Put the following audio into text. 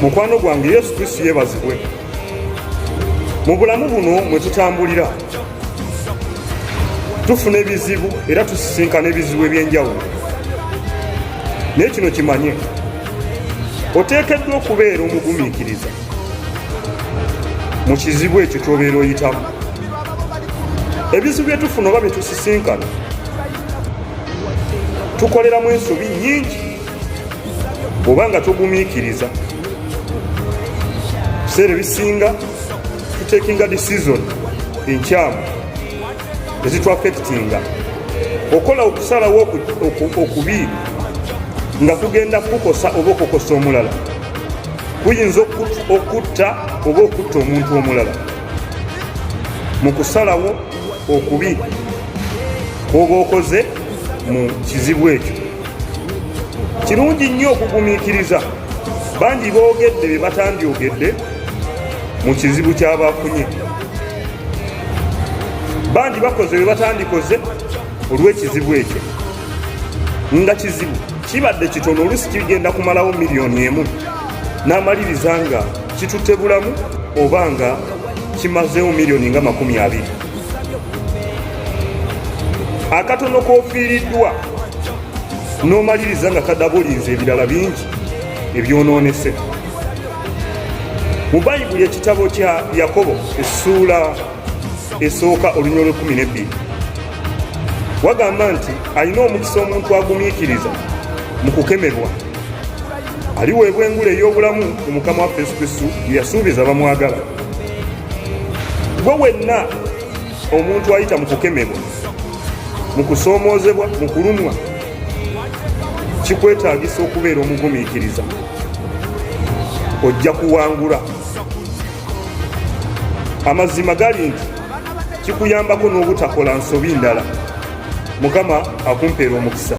mukwano gwange Yesu Kristo yeebazibwe. Mu bulamu buno mwe tutambulira tufuna ebizibu era tusisinkana ebizibu ebyenjawulo, naye kino kimanye, oteekeddwa okubeera omugumiikiriza mu kizibu ekyo ky'obeera oyitamu. Ebizibu bye tufuna oba bye tusisinkana tukoleramu ensobi nnyingi oba nga togumiikiriza. Biseera ebisinga tutekinga decision enkyamu ezitwafekitinga, okola okusalawo okubi nga kugenda kukosa oba okukosa omulala, kuyinza okutta oba okutta omuntu omulala. Mu kusalawo okubi kwoba okoze mu kizibu ekyo, kirungi nnyo okugumiikiriza. Bangi boogedde bye batandyogedde mu kizibu ky'abafunye, bangi bakoze bye batandikoze olw'ekizibu ekyo. Nga kizibu kibadde kitono, oluusi kigenda kumalawo miliyoni emu, n'amaliriza nga kitutte bulamu oba nga kimazeewo miliyoni nga 20. Akatono k'ofiiriddwa n'omaliriza nga kadabuliza ebirala bingi ebyonoonese. Mu Bayibuli ekitabo kya Yakobo essuula esooka olunyolo 12 wagamba nti alina omukisa omuntu agumiikiriza mu kukemebwa, aliweebwa engule ey'obulamu mu Mukama waffe Yesu Kristo gye yasuubiza bamwagala. Gwe wenna omuntu ayita mu kukemebwa, mu kusoomoozebwa, mu kulumwa, kikwetaagisa okubeera omugumiikiriza, ojja kuwangula. Amazima gali nti kikuyambako n'obutakola nsobi ndala. Mukama akumpeera omukisa.